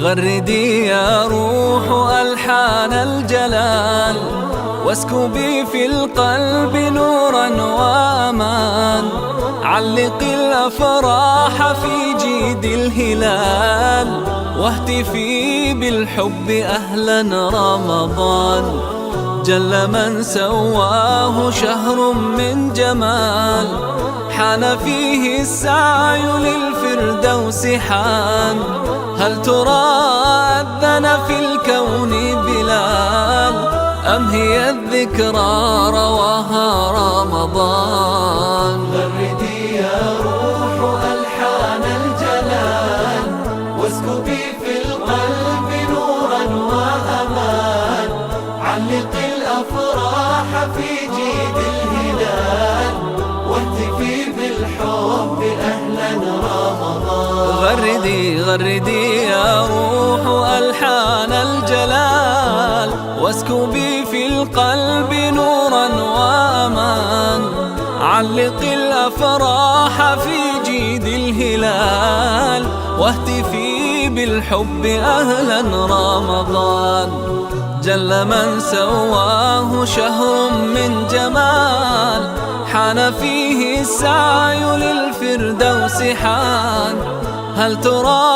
غردي يا روح ألحان الجلال، واسكبي في القلب نورا وأمان. علقي الأفراح في جيد الهلال، واهتفي بالحب أهلا رمضان. جل من سواه شهر من جمال، حان فيه السعي للفردوس حان. هل ترى أذن في الكون بلال، أم هي الذكرى رواها رمضان؟ غردي يا روح ألحان الجلال، واسكبي في القلب نورا وأمان. علقي الأفراح في جيد الهلال، واهتفي بالحب أهلا رمضان. غردي يا روح ألحان الجلال، واسكبي في القلب نورا وأمان. علقي الأفراح في جيد الهلال، واهتفي بالحب أهلا رمضان. جل من سواه شهر من جمال، حان فيه السعي للفردوس حان. هل ترى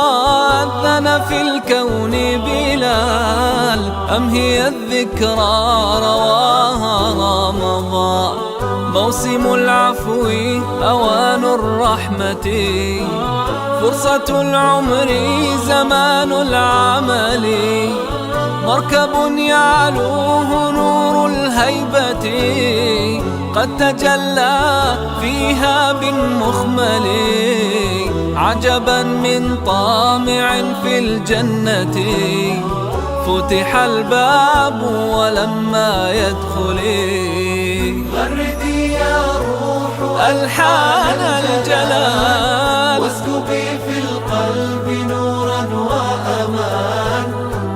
أذن في الكون بلال، أم هي الذكرى رواها رمضان؟ موسم العفو أوان الرحمة، فرصة العمر زمان العمل. مركب يعلوه نور الهيبة، قد تجلى فيها بالمخمل. عجبا من طامع في الجنة، فتح الباب ولما يدخل. غردي يا روح ألحان الجلال، واسكبي في القلب نورا وأمان.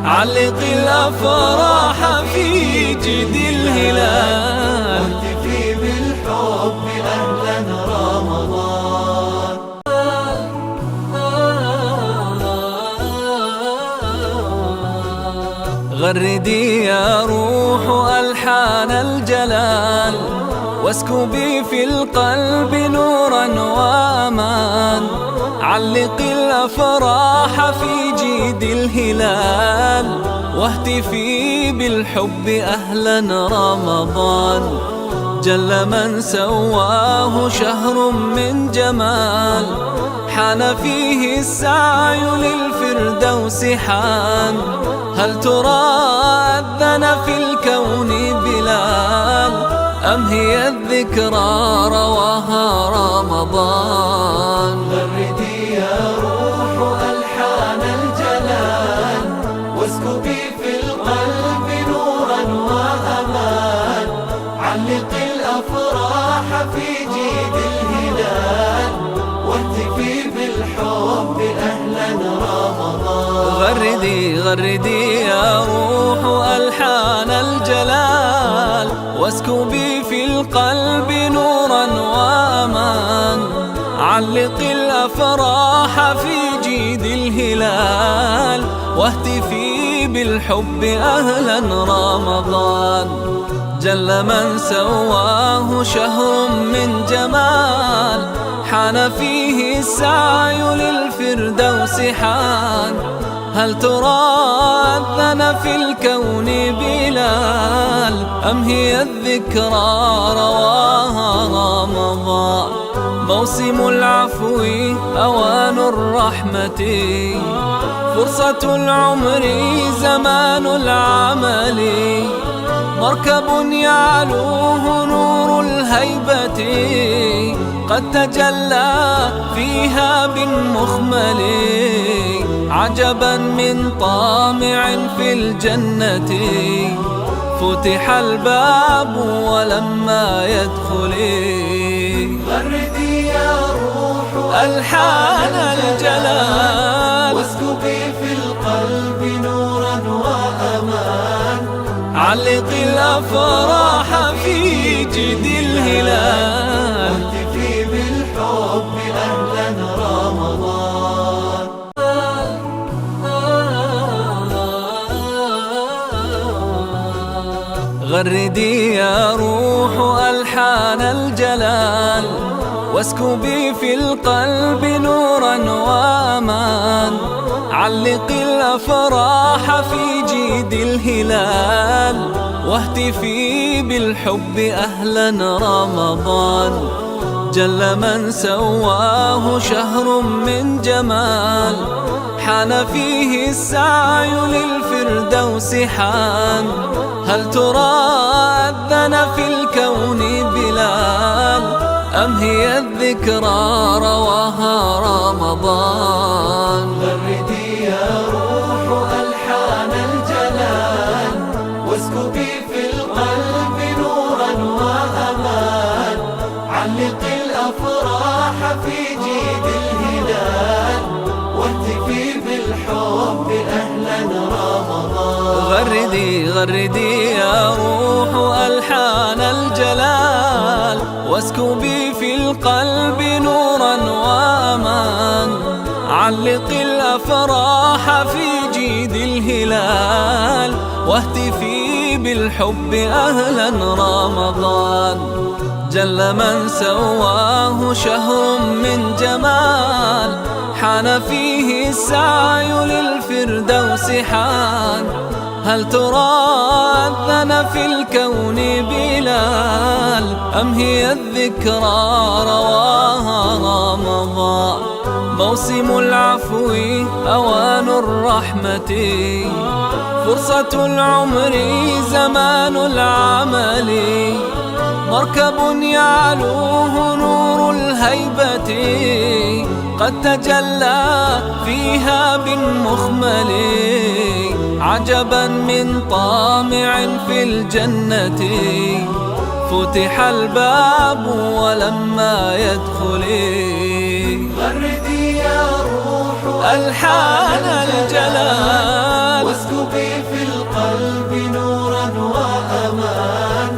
علقي الأفراح في جيد الهلال، واهتفي بالحب أهلا رمضان. غردي يا روح ألحان الجلال، واسكبي في القلب نورا وأمان. علقي الأفراح في جيد الهلال، واهتفي بالحب أهلا رمضان. جل من سواه شهر من جمال، حان فيه السعي للفردوس حان. هل ترى أذن في الكون بلال، أم هي الذكرى رواها رمضان؟ غردي يا روح ألحان الجلال، واسكبي في القلب نورا وأمان. علقي الأفراح في جيد الهلال، واهتفي بالحب أهلا رمضان. غردي يا روح ألحان الجلال، واسكبي في القلب نورا وأمان. علقي الأفراح في جيد الهلال، واهتفي بالحب أهلا رمضان. جل من سواه شهر من جمال، حان فيه السعي للفردوس حان. هل ترى أذن في الكون بلال، أم هي الذكرى رواها رمضان؟ موسم العفو أوان الرحمة، فرصة العمر زمان العمل. مركب يعلوه نور الهيبة، قد تجلى فيها بالمخمل. عجبا من طامع في الجنة، فتح الباب ولما يدخل. غردي يا روح ألحان الجلال، واسكبي في القلب نورا وأمان. علقي الأفراح في جيد الهلال، واهتفي بالحب أهلا رمضان. غردي يا روح ألحان الجلال، واسكبي في القلب نورا وأمان. علقي الأفراح في جيد الهلال، واهتفي بالحب أهلا رمضان. جل من سواه شهر من جمال، حان فيه السعي للفردوس حان. هل ترى أذن في الكون بلال، أم هي الذكرى رواها رمضان؟ غردي يا روح ألحان الجلال، واسكبي في القلب نورا وأمان. علقي الأفراح في جيد الهلال، واهتفي بالحب أهلا رمضان. غردي يا روح ألحان الجلال، واسكبي في القلب نورا وأمان. علقي الأفراح في جيد الهلال، واهتفي بالحب أهلا رمضان. جل من سواه شهر من جمال، حان فيه السعي للفردوس حان. هل ترى أذن في الكون بلال، أم هي الذكرى رواها رمضان؟ موسم العفو أوان الرحمة، فرصة العمر زمان العمل. مركب يعلوه نور الهيبة، قد تجلى فيها بالمخمل. عجبا من طامع في الجنة، فتح الباب ولما يدخل. غردي يا روح ألحان الجلال، واسكبي في القلب نورا وأمان.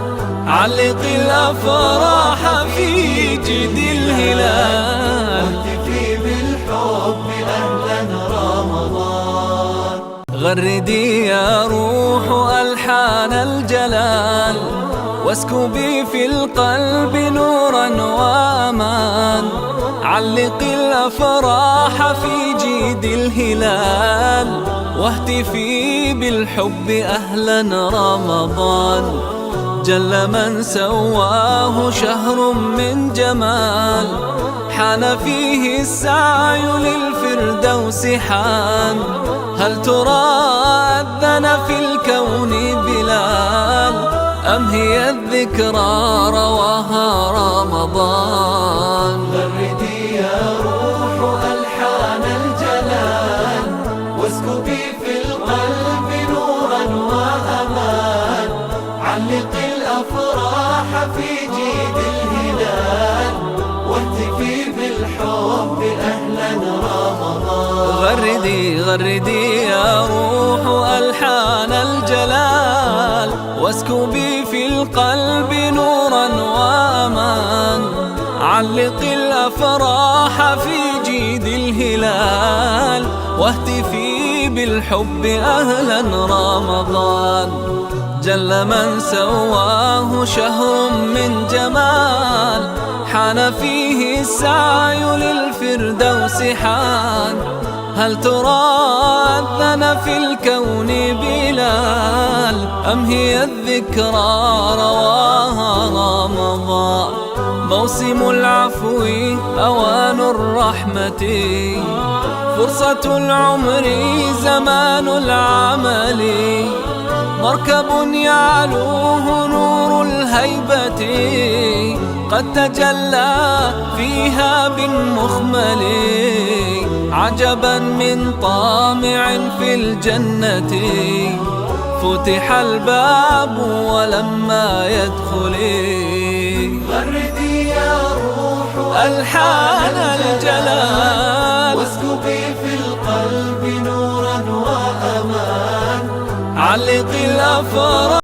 علقي الأفراح في جيد الهلال، واهتفي بالحب أهلا رمضان. غردي يا روح ألحان الجلال، واسكبي في القلب نورا وأمان. علقي الأفراح في جيد الهلال، واهتفي بالحب أهلا رمضان. جل من سواه شهر من جمال، حان فيه السعي للفردوس حان. هل ترى أذن في الكون بلال، أم هي الذكرى رواها رمضان؟ غردي يا روح ألحان الجلال، واسكبي في القلب نورا وأمان. علقي الأفراح في جيد الهلال، واهتفي بالحب أهلا رمضان. غردي يا روح ألحان الجلال، واسكبي في القلب نورا وأمان. علقي الأفراح في جيد الهلال، واهتفي بالحب أهلا رمضان. جل من سواه شهر من جمال، حان فيه السعي للفردوس حان. هل ترى أذن في الكون بلال، أم هي الذكرى رواها رمضان؟ موسم العفو أوان الرحمة، فرصة العمر زمان العمل. مركب يعلوه نور الهيبة، قد تجلى فيها بالمخمل. عجبا من طامع في الجنة، فتح الباب ولما يدخل. غردي يا روح ألحان الجلال، واسكبي في القلب نورا وأمان. علقي الأفراح